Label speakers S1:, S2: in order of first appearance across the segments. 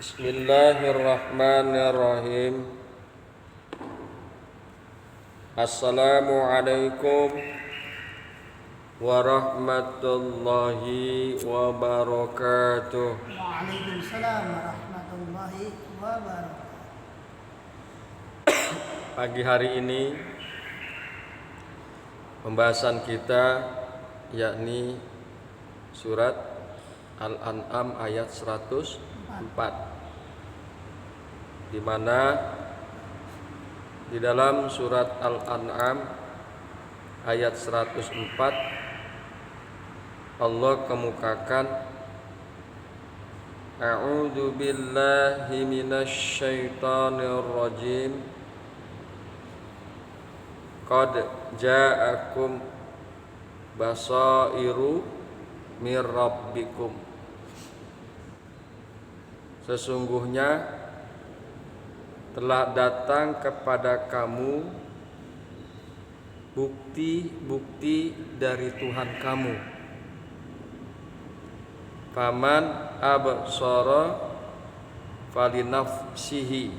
S1: Bismillahirrahmanirrahim. Assalamualaikum warahmatullahi wabarakatuh.
S2: Waalaikumsalam warahmatullahi wabarakatuh.
S1: Pagi hari ini pembahasan kita yakni surat Al-An'am ayat 104, di mana di dalam surat Al-An'am ayat 104 Allah kemukakan A'udzu billahi minasy syaithanir rajim. Qad ja'akum basairu mir rabbikum. Sesungguhnya telah datang kepada kamu bukti-bukti dari Tuhan kamu. Faman absara falinafsihi.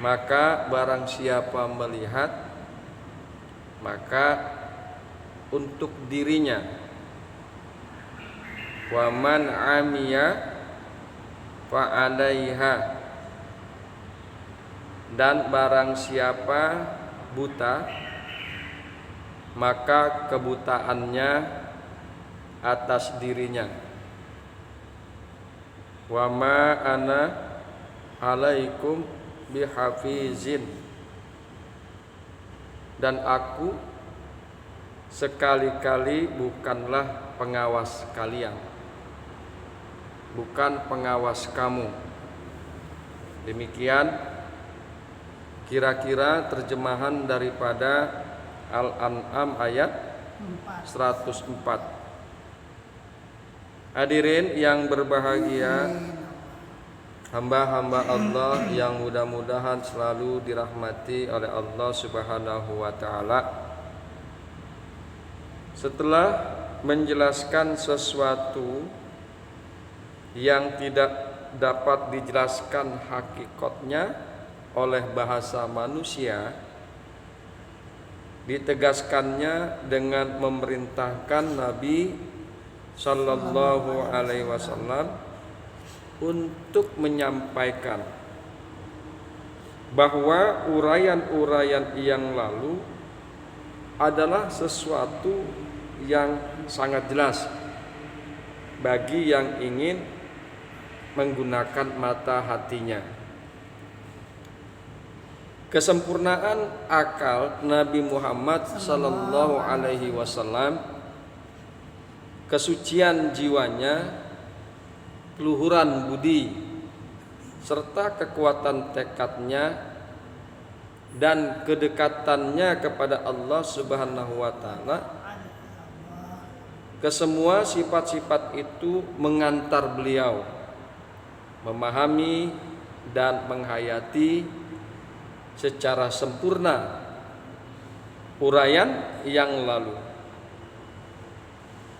S1: Maka barang siapa melihat, maka untuk dirinya. Wa man amiya fa alaiha. Dan barang siapa buta, maka kebutaannya atas dirinya. Wa ma ana alaikum bihafizin. Dan aku sekali-kali bukanlah pengawas kalian, bukan pengawas kamu. Demikian kira-kira terjemahan daripada Al-An'am ayat 104. Hadirin yang berbahagia, hamba-hamba Allah yang mudah-mudahan selalu dirahmati oleh Allah Subhanahu wa taala. Setelah menjelaskan sesuatu yang tidak dapat dijelaskan hakikatnya oleh bahasa manusia, ditegaskannya dengan memerintahkan Nabi Sallallahu Alaihi Wasallam untuk menyampaikan bahwa uraian-uraian yang lalu adalah sesuatu yang sangat jelas bagi yang ingin menggunakan mata hatinya. Kesempurnaan akal Nabi Muhammad sallallahu alaihi wasallam, kesucian jiwanya, keluhuran budi, serta kekuatan tekadnya dan kedekatannya kepada Allah Subhanahu wa taala, kesemua sifat-sifat itu mengantar beliau memahami dan menghayati secara sempurna uraian yang lalu.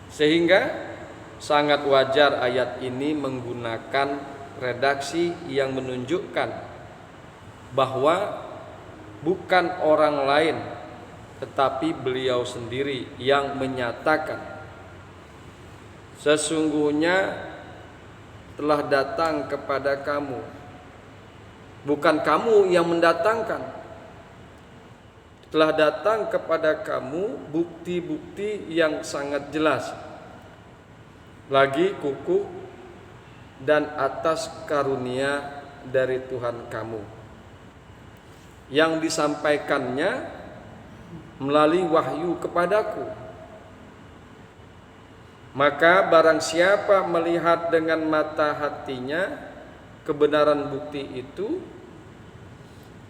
S1: Sehingga sangat wajar ayat ini menggunakan redaksi yang menunjukkan bahwa bukan orang lain tetapi beliau sendiri yang menyatakan, sesungguhnya telah datang kepada kamu. Bukan kamu yang mendatangkan. Telah datang kepada kamu bukti-bukti yang sangat jelas, lagi kukuh dan atas karunia dari Tuhan kamu, yang disampaikannya melalui wahyu kepadaku. Maka barang siapa melihat dengan mata hatinya kebenaran bukti itu,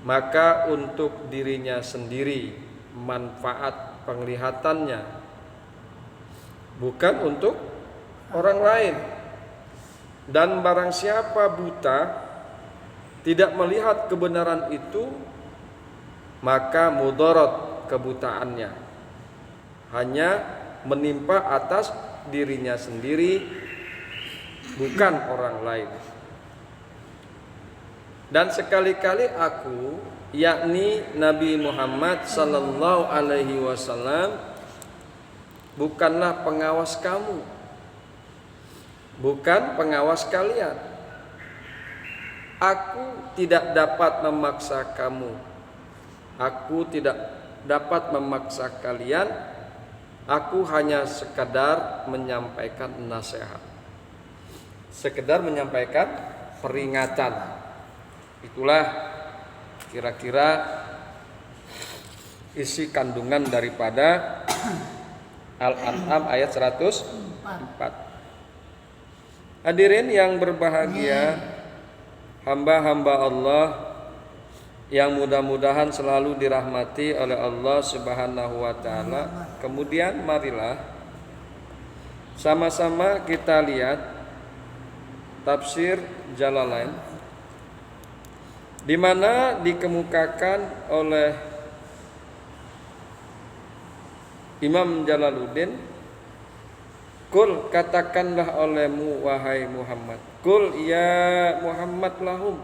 S1: maka untuk dirinya sendiri manfaat penglihatannya, bukan untuk orang lain. Dan barang siapa buta, tidak melihat kebenaran itu, maka mudarat kebutaannya hanya menimpa atas dirinya sendiri bukan orang lain. Dan sekali-kali aku, yakni Nabi Muhammad sallallahu alaihi wasallam, bukanlah pengawas kamu, bukan pengawas kalian. Aku tidak dapat memaksa kamu, aku tidak dapat memaksa kalian. Aku hanya sekedar menyampaikan nasihat, sekedar menyampaikan peringatan. Itulah kira-kira isi kandungan daripada Al-An'am ayat 104. Hadirin yang berbahagia, hamba-hamba Allah yang mudah-mudahan selalu dirahmati oleh Allah Subhanahu wa taala. Kemudian marilah sama-sama kita lihat tafsir Jalalain, di mana dikemukakan oleh Imam Jalaluddin, "Kul, katakanlah olehmu wahai Muhammad, kul ya Muhammad lahum,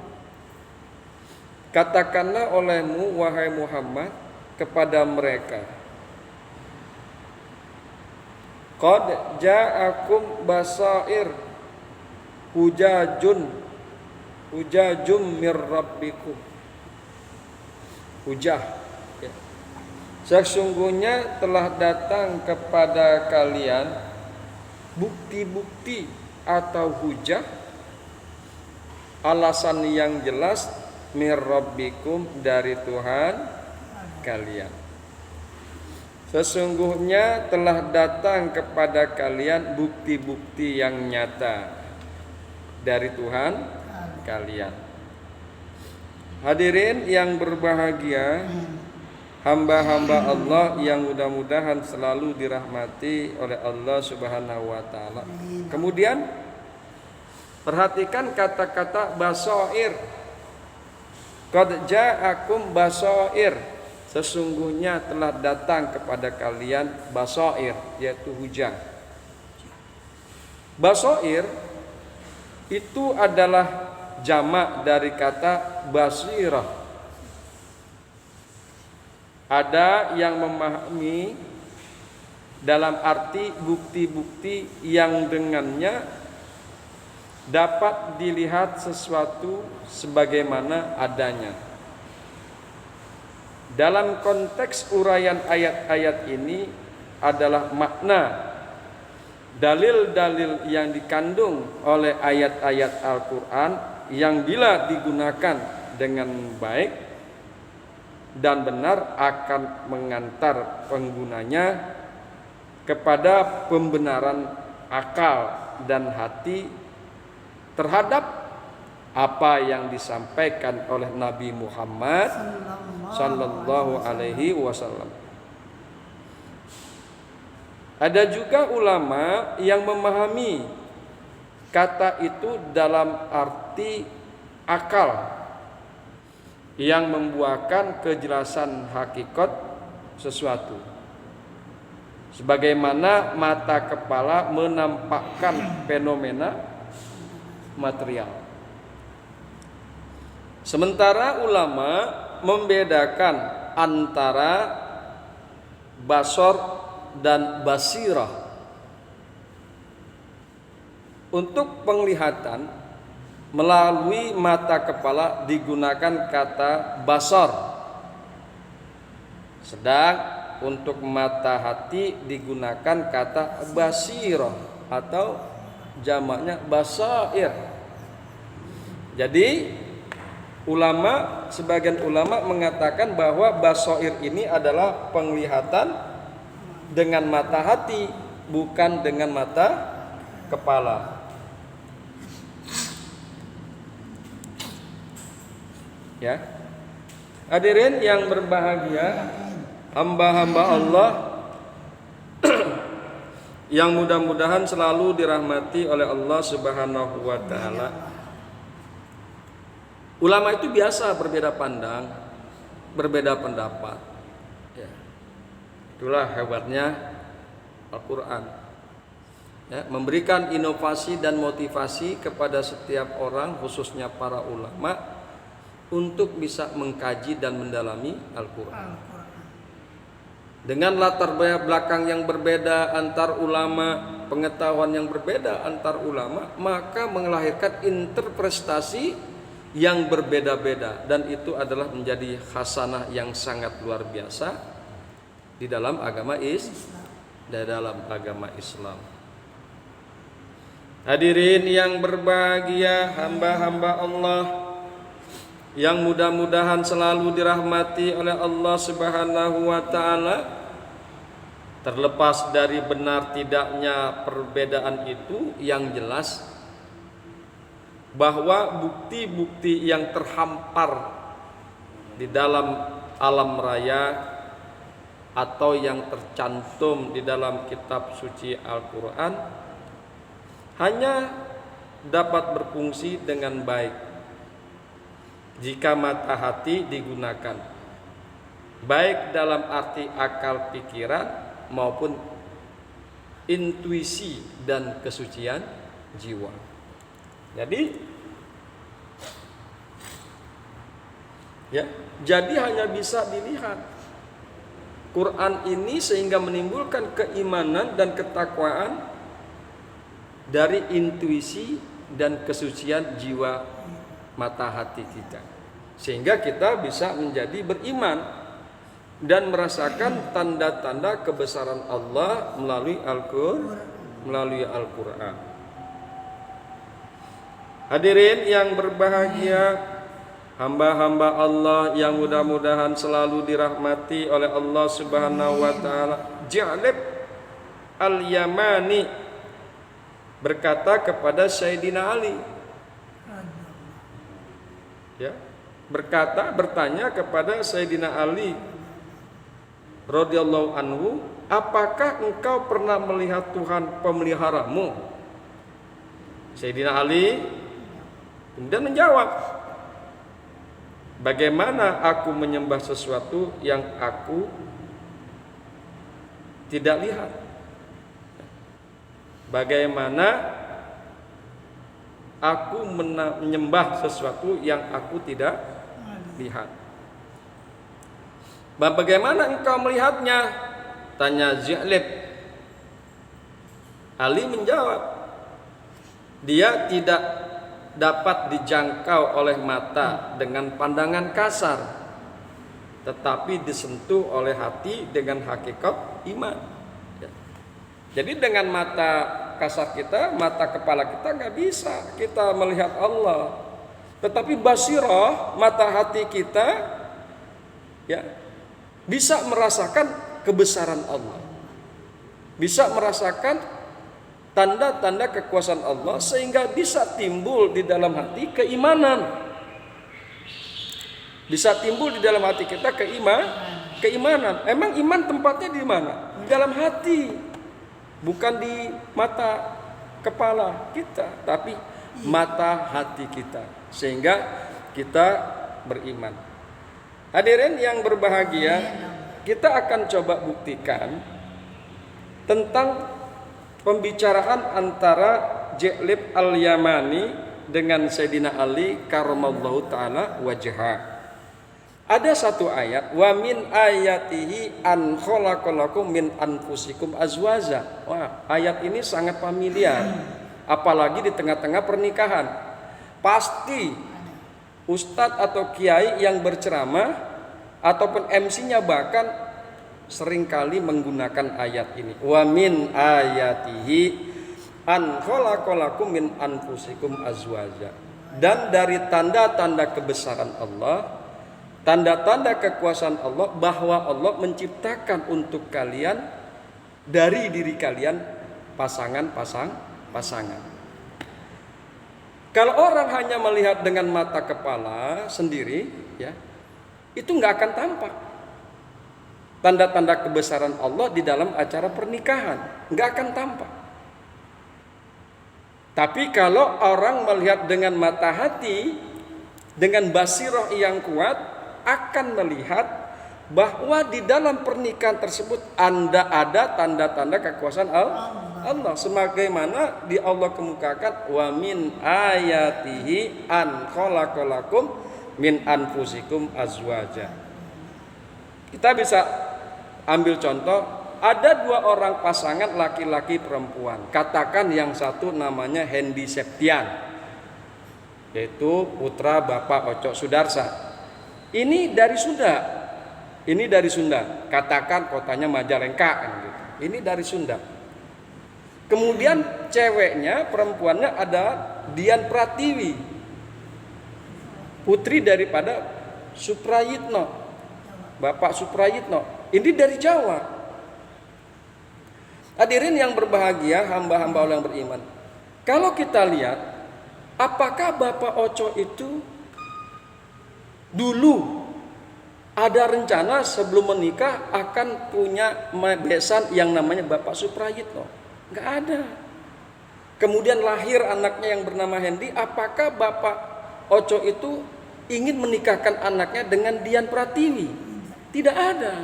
S1: katakanlah olehmu wahai Muhammad kepada mereka, qad ja'akum basair hujajum mir rabbikum." Hujah, ya. Sesungguhnya telah datang kepada kalian bukti-bukti atau hujah, alasan yang jelas, mir rabbikum, dari Tuhan kalian. Sesungguhnya telah datang kepada kalian bukti-bukti yang nyata dari Tuhan kalian. Hadirin yang berbahagia, hamba-hamba Allah yang mudah-mudahan selalu dirahmati oleh Allah Subhanahu wa taala. Kemudian perhatikan kata-kata basair. Qad ja'akum basair, sesungguhnya telah datang kepada kalian basair, yaitu hujah. Basair itu adalah jamak dari kata basirah. Ada yang memahami dalam arti bukti-bukti yang dengannya dapat dilihat sesuatu sebagaimana adanya. Dalam konteks uraian ayat-ayat ini adalah makna dalil-dalil yang dikandung oleh ayat-ayat Al-Quran yang bila digunakan dengan baik dan benar akan mengantar penggunanya kepada pembenaran akal dan hati terhadap apa yang disampaikan oleh Nabi Muhammad sallallahu alaihi wasallam. Ada juga ulama yang memahami kata itu dalam arti akal yang membuahkan kejelasan hakikat sesuatu, sebagaimana mata kepala menampakkan fenomena material. Sementara ulama membedakan antara basor dan basirah. Untuk penglihatan melalui mata kepala digunakan kata basar, sedang untuk mata hati digunakan kata basirah atau jamaknya basair. Jadi sebagian ulama mengatakan bahwa basair ini adalah penglihatan dengan mata hati, bukan dengan mata kepala. Ya, hadirin yang berbahagia, hamba-hamba Allah yang mudah-mudahan selalu dirahmati oleh Allah Subhanahu wa taala. Ulama itu biasa berbeda pandang, berbeda pendapat. Ya. Itulah hebatnya Al-Quran. ya, memberikan inovasi dan motivasi kepada setiap orang, khususnya para ulama, untuk bisa mengkaji dan mendalami Al-Quran. Dengan latar belakang yang berbeda antar ulama, pengetahuan yang berbeda antar ulama, maka melahirkan interpretasi yang berbeda-beda, dan itu adalah menjadi khasanah yang sangat luar biasa di dalam agama Islam. Hadirin yang berbahagia, hamba-hamba Allah yang mudah-mudahan selalu dirahmati oleh Allah Subhanahu wa taala. Terlepas dari benar tidaknya perbedaan itu, yang jelas bahwa bukti-bukti yang terhampar di dalam alam raya atau yang tercantum di dalam kitab suci Al-Quran hanya dapat berfungsi dengan baik jika mata hati digunakan, baik dalam arti akal pikiran maupun intuisi dan kesucian jiwa. Jadi hanya bisa dilihat Quran ini sehingga menimbulkan keimanan dan ketakwaan dari intuisi dan kesucian jiwa mata hati kita, sehingga kita bisa menjadi beriman dan merasakan tanda-tanda kebesaran Allah melalui Al-Quran. Hadirin yang berbahagia, hamba-hamba Allah yang mudah-mudahan selalu dirahmati oleh Allah Subhanahu wa taala, Ja'lib Al-Yamani berkata kepada Sayyidina Ali, bertanya kepada Sayyidina Ali radhiyallahu anhu, apakah engkau pernah melihat Tuhan pemeliharamu? Sayyidina Ali kemudian menjawab, bagaimana aku menyembah sesuatu yang aku tidak lihat? Bagaimana aku menyembah sesuatu yang aku tidak lihat? Bagaimana engkau melihatnya? Tanya Ja'lib. Ali menjawab, dia tidak dapat dijangkau oleh mata dengan pandangan kasar, tetapi disentuh oleh hati dengan hakikat iman. Jadi dengan mata kasar kita, mata kepala kita nggak bisa kita melihat Allah. Tetapi basirah, mata hati kita, bisa merasakan kebesaran Allah, bisa merasakan tanda-tanda kekuasaan Allah, sehingga bisa timbul di dalam hati keimanan. Bisa timbul di dalam hati kita keimanan. Emang iman tempatnya di mana? Di dalam hati, bukan di mata kepala kita, tapi mata hati kita, sehingga kita beriman. Hadirin yang berbahagia, kita akan coba buktikan tentang pembicaraan antara Ja'lib Al-Yamani dengan Sayyidina Ali karramallahu ta'ala wajha. Ada satu ayat, wa min ayatihi an khalaqalakum min anfusikum azwaja. Wah, ayat ini sangat familiar, apalagi di tengah-tengah pernikahan. Pasti ustadz atau kiai yang berceramah ataupun MC-nya bahkan seringkali menggunakan ayat ini. Wa min ayatihi an khalaqalakum min anfusikum azwaja. Dan dari tanda-tanda kebesaran Allah, tanda-tanda kekuasaan Allah, bahwa Allah menciptakan untuk kalian dari diri kalian pasangan. Kalau orang hanya melihat dengan mata kepala sendiri, itu nggak akan tampak tanda-tanda kebesaran Allah di dalam acara pernikahan, nggak akan tampak. Tapi kalau orang melihat dengan mata hati, dengan basirah yang kuat, akan melihat bahwa di dalam pernikahan tersebut ada tanda-tanda kekuasaan Allah, sebagaimana di Allah kemukakan wa min ayatihi an khalaqalakum min anfusikum azwaja. Kita bisa ambil contoh, ada 2 orang pasangan laki-laki perempuan. Katakan yang satu namanya Hendy Septian, yaitu putra Bapak Ocok Sudarsa. Ini dari Sunda. Katakan kotanya Majalengka kan gitu. Ini dari Sunda. Kemudian ceweknya, perempuannya ada Dian Pratiwi, putri daripada Suprayitno, Bapak Suprayitno. Ini dari Jawa. Hadirin yang berbahagia, hamba-hamba Allah yang beriman. Kalau kita lihat, apakah Bapak Oco itu dulu ada rencana sebelum menikah akan punya besan yang namanya Bapak Suprayitno? Enggak ada. Kemudian lahir anaknya yang bernama Hendy. Apakah Bapak Oco itu ingin menikahkan anaknya dengan Dian Pratiwi? Tidak ada.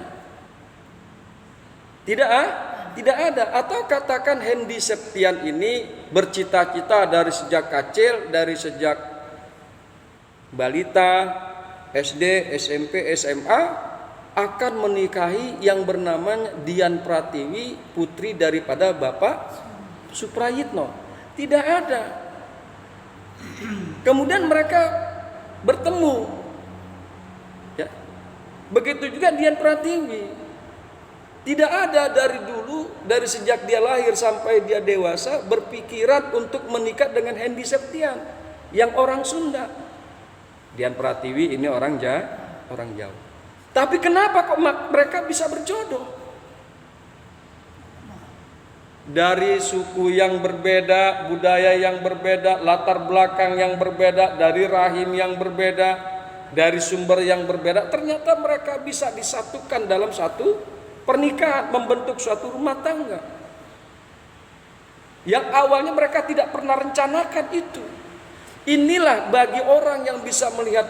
S1: Tidak ada. Atau katakan Hendy Septian ini bercita-cita dari sejak kecil, dari sejak balita, SD, SMP, SMA, akan menikahi yang bernama Dian Pratiwi, putri daripada Bapak Suprayitno. Tidak ada. Kemudian mereka bertemu. Ya. Begitu juga Dian Pratiwi. Tidak ada dari dulu, dari sejak dia lahir sampai dia dewasa, berpikiran untuk menikah dengan Hendy Septian yang orang Sunda. Dian Pratiwi ini orang Jawa. Tapi kenapa kok mereka bisa berjodoh? Dari suku yang berbeda, budaya yang berbeda, latar belakang yang berbeda, dari rahim yang berbeda, dari sumber yang berbeda, ternyata mereka bisa disatukan dalam satu pernikahan, membentuk suatu rumah tangga. Yang awalnya mereka tidak pernah rencanakan itu. Inilah bagi orang yang bisa melihat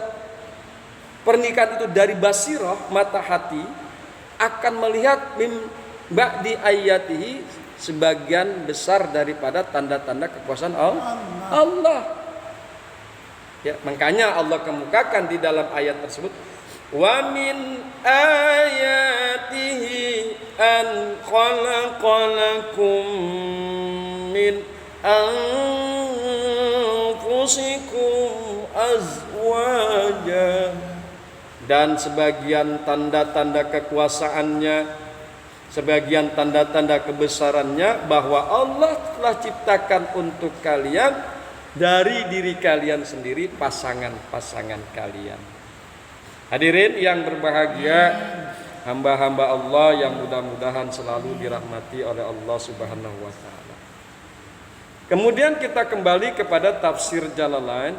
S1: pernikahan itu dari basirah, mata hati, akan melihat ba'di ayatihi, sebagian besar daripada tanda-tanda kekuasaan Allah. Ya, makanya Allah kemukakan di dalam ayat tersebut, wa min ayatihi an khalaqalakum min anfusikum azwaja. Dan sebagian tanda-tanda kekuasaannya, sebagian tanda-tanda kebesarannya, bahwa Allah telah ciptakan untuk kalian dari diri kalian sendiri pasangan-pasangan kalian. Hadirin yang berbahagia, hamba-hamba Allah yang mudah-mudahan selalu dirahmati oleh Allah Subhanahu wa taala. Kemudian kita kembali kepada tafsir Jalalain.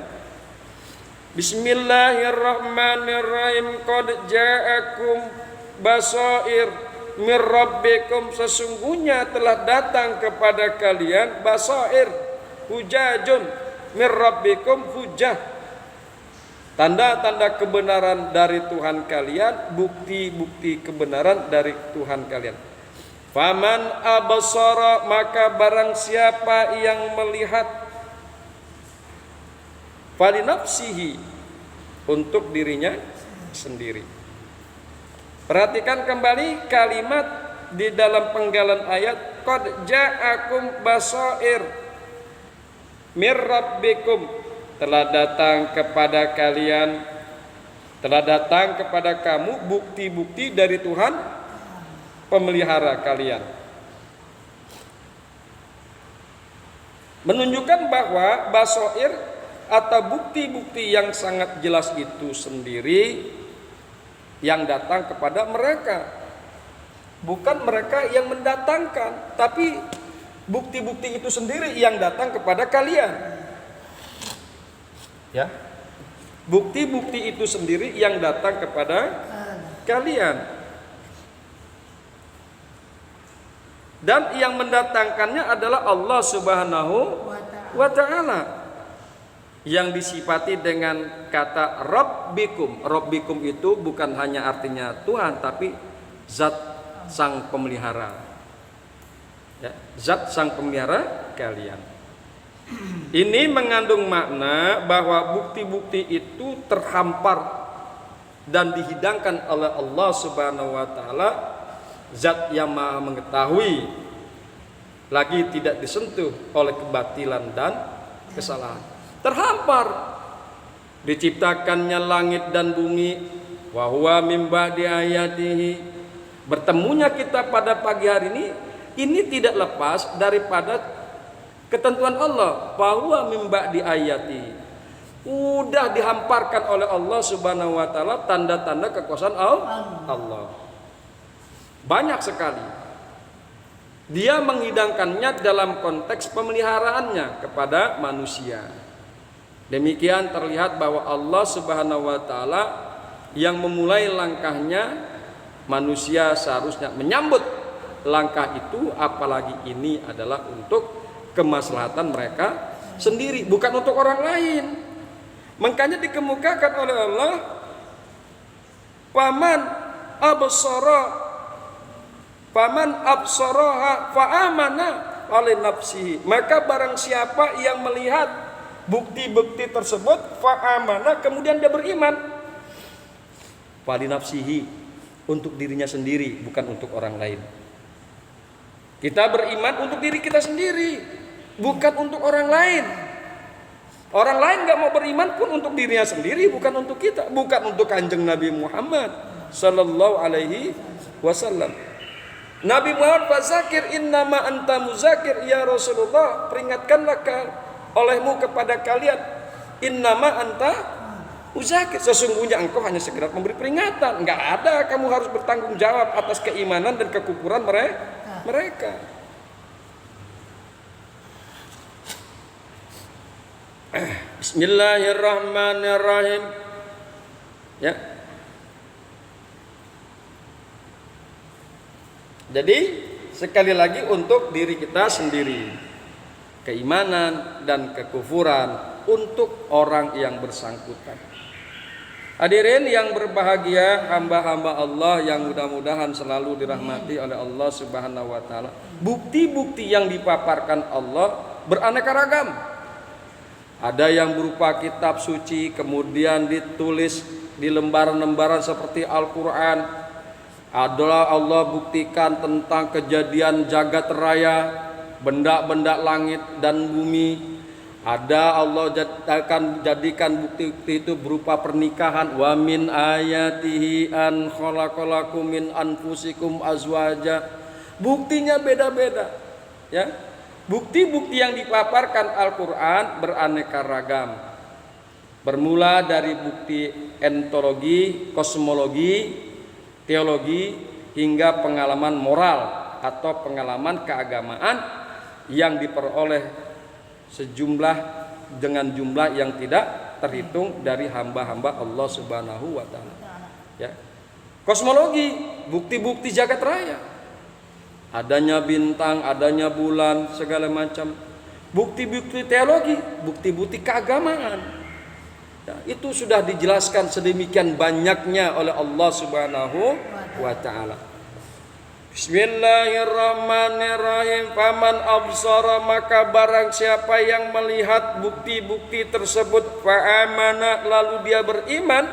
S1: Bismillahirrahmanirrahim. Qad ja'akum basair mir rabbikum, sesungguhnya telah datang kepada kalian basair, hujajun mir rabbikum, hujah, tanda-tanda kebenaran dari Tuhan kalian, bukti-bukti kebenaran dari Tuhan kalian. Faman absara, maka barang siapa yang melihat, falinafsihi, untuk dirinya sendiri. Perhatikan kembali kalimat di dalam penggalan ayat, qad ja'akum basair mir rabbikum, telah datang kepada kalian, telah datang kepada kamu bukti-bukti dari Tuhan pemelihara kalian. Menunjukkan bahwa basair atau bukti-bukti yang sangat jelas itu sendiri yang datang kepada mereka, bukan mereka yang mendatangkan, tapi bukti-bukti itu sendiri yang datang kepada kalian. Ya, bukti-bukti itu sendiri yang datang kepada kalian, dan yang mendatangkannya adalah Allah Subhanahu wa ta'ala, yang disifati dengan kata Rabbikum. Rabbikum itu bukan hanya artinya Tuhan, tapi zat sang pemelihara. Ya, zat sang pemelihara kalian. Ini mengandung makna bahwa bukti-bukti itu terhampar dan dihidangkan oleh Allah Subhanahu wa taala, zat yang Maha mengetahui, lagi tidak disentuh oleh kebatilan dan kesalahan. Terhampar diciptakannya langit dan bumi, wa huwa min ba'di ayatihi. Bertemunya kita pada pagi hari ini tidak lepas daripada ketentuan Allah, bahwa min ba'di ayatihi. Udah dihamparkan oleh Allah Subhanahu wa taala tanda-tanda kekuasaan Allah. Banyak sekali. Dia menghidangkannya dalam konteks pemeliharaannya kepada manusia. Demikian terlihat bahwa Allah Subhanahu wa taala yang memulai langkahnya, manusia seharusnya menyambut langkah itu, apalagi ini adalah untuk kemaslahatan mereka sendiri, bukan untuk orang lain. Makanya dikemukakan oleh Allah, paman absaraha fa'amana oleh nafsihi. Maka barang siapa yang melihat bukti-bukti tersebut, fa'amana, kemudian dia beriman, fali nafsihi, untuk dirinya sendiri, bukan untuk orang lain. Kita beriman untuk diri kita sendiri, bukan untuk orang lain. Orang lain gak mau beriman pun untuk dirinya sendiri, bukan untuk kita, bukan untuk Kanjeng Nabi Muhammad sallallahu alaihi wasallam. Nabi Muhammad fazakir innama anta muzakir, ya Rasulullah, peringatkanlah olehmu kepada kalian, innama anta muzakir, sesungguhnya engkau hanya sekedar memberi peringatan. Enggak ada kamu harus bertanggung jawab atas keimanan dan kekufuran mereka. Bismillahirrahmanirrahim. Ya. Jadi sekali lagi untuk diri kita sendiri, keimanan dan kekufuran untuk orang yang bersangkutan. Hadirin yang berbahagia, hamba-hamba Allah yang mudah-mudahan selalu dirahmati oleh Allah Subhanahu wa taala. Bukti-bukti yang dipaparkan Allah beraneka ragam. Ada yang berupa kitab suci, kemudian ditulis di lembaran-lembaran seperti Al-Quran. Adalah Allah buktikan tentang kejadian jagat raya, benda-benda langit dan bumi. Ada Allah jadikan bukti itu berupa pernikahan. Wa min ayatihi an khalaqalakum min anfusikum azwaja. Buktinya beda-beda, ya. Bukti-bukti yang dipaparkan Al-Quran beraneka ragam. Bermula dari bukti ontologi, kosmologi, teologi, hingga pengalaman moral atau pengalaman keagamaan yang diperoleh sejumlah dengan jumlah yang tidak terhitung dari hamba-hamba Allah Subhanahu wa taala. Ya. Kosmologi, bukti-bukti jagat raya. Adanya bintang, adanya bulan, segala macam. Bukti-bukti teologi, bukti-bukti keagamaan. Ya, itu sudah dijelaskan sedemikian banyaknya oleh Allah Subhanahu wa taala. Bismillahirrahmanirrahim. Faman absara, maka barang siapa yang melihat bukti-bukti tersebut, fa'amana, lalu dia beriman,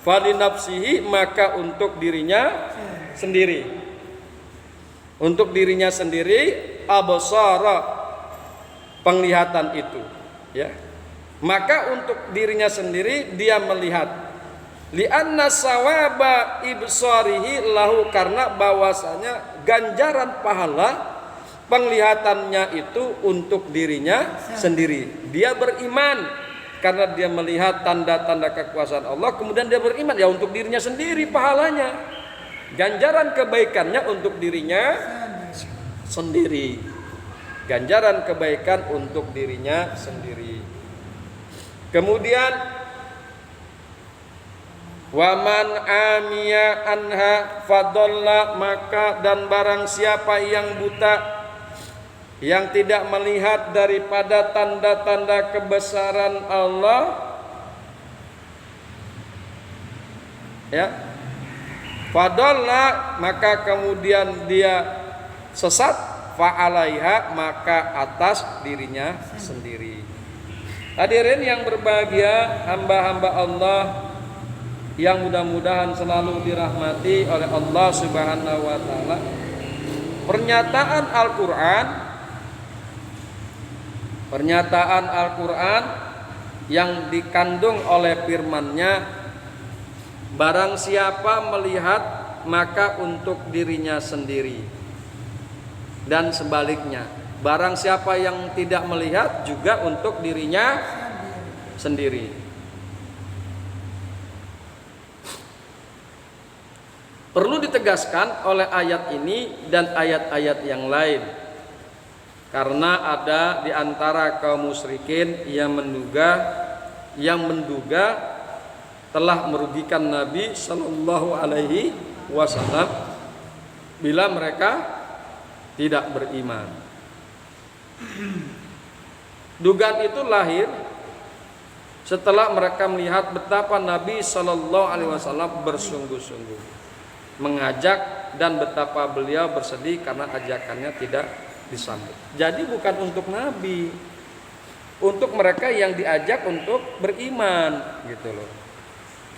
S1: fali nafsihi, maka untuk dirinya sendiri. Untuk dirinya sendiri, absara, penglihatan itu, ya. Maka untuk dirinya sendiri dia melihat. Li'anna sawaba ibsarihi lahu, karena bahwasanya ganjaran pahala penglihatannya itu untuk dirinya sendiri. Dia beriman karena dia melihat tanda-tanda kekuasaan Allah, kemudian dia beriman, ya untuk dirinya sendiri pahalanya. Ganjaran kebaikannya untuk dirinya sendiri. Ganjaran kebaikan untuk dirinya sendiri. Kemudian waman amiya anha fadalla, maka dan barang siapa yang buta, yang tidak melihat daripada tanda-tanda kebesaran Allah, ya, fadalla, maka kemudian dia sesat, fa'alaiha maka atas dirinya sendiri. Hadirin yang berbahagia, hamba-hamba Allah yang mudah-mudahan selalu dirahmati oleh Allah Subhanahu wa taala. Pernyataan Al-Qur'an yang dikandung oleh firman-Nya, barang siapa melihat maka untuk dirinya sendiri, dan sebaliknya, barang siapa yang tidak melihat juga untuk dirinya sendiri. Perlu ditegaskan oleh ayat ini dan ayat-ayat yang lain, karena ada di antara kaum musyrikin yang menduga telah merugikan Nabi Shallallahu Alaihi Wasallam bila mereka tidak beriman. Dugaan itu lahir setelah mereka melihat betapa Nabi Shallallahu Alaihi Wasallam bersungguh-sungguh mengajak dan betapa beliau bersedih karena ajakannya tidak disambut. Jadi bukan untuk Nabi, untuk mereka yang diajak untuk beriman, gitu loh.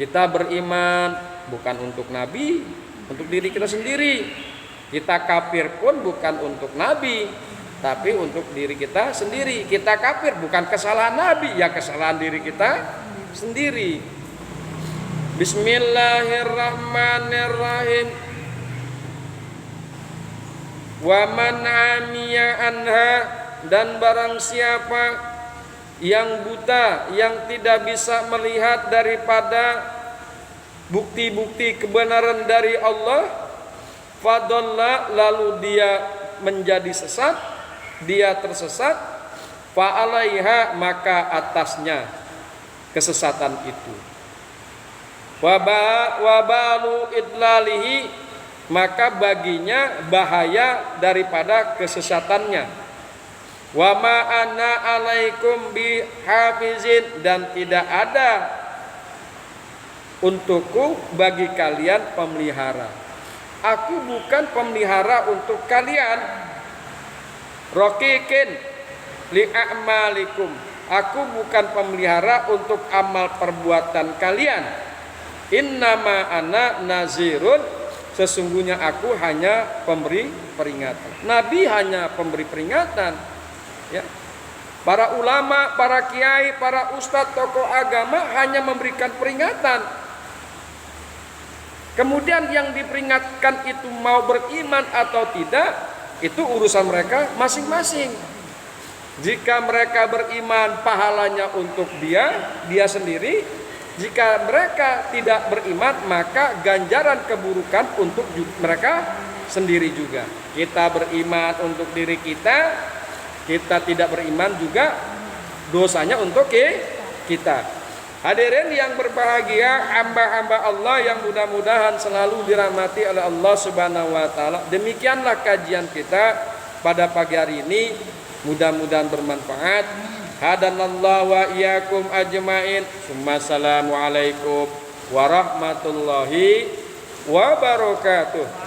S1: Kita beriman bukan untuk Nabi, untuk diri kita sendiri. Kita kafir pun bukan untuk Nabi, tapi untuk diri kita sendiri. Kita kafir bukan kesalahan Nabi, ya kesalahan diri kita sendiri. Bismillahirrahmanirrahim. Wa man amiya anha, dan barang siapa yang buta, yang tidak bisa melihat daripada bukti-bukti kebenaran dari Allah, fadalla, lalu dia menjadi sesat, dia tersesat, fa'alaiha, maka atasnya kesesatan itu, wabalu idlalihi, maka baginya bahaya daripada kesesatannya. Wa ma ana alaikum bihafizin, dan tidak ada untukku bagi kalian pemelihara. Aku bukan pemelihara untuk kalian. Raqiqin li'amalikum, aku bukan pemelihara untuk amal perbuatan kalian. Innama ana nazirun, sesungguhnya aku hanya pemberi peringatan. Nabi hanya pemberi peringatan, ya. Para ulama, para kiai, para ustadz, tokoh agama hanya memberikan peringatan. Kemudian yang diperingatkan itu mau beriman atau tidak, itu urusan mereka masing-masing. Jika mereka beriman, pahalanya untuk dia sendiri. Jika mereka tidak beriman, maka ganjaran keburukan untuk mereka sendiri juga. Kita beriman untuk diri kita, kita tidak beriman juga dosanya untuk kita. Hadirin yang berbahagia, hamba-hamba Allah yang mudah-mudahan selalu dirahmati oleh Allah Subhanahu wa taala. Demikianlah kajian kita pada pagi hari ini, mudah-mudahan bermanfaat. Hadanallahu wa iyyakum ajmain. Assalamualaikum warahmatullahi wabarakatuh.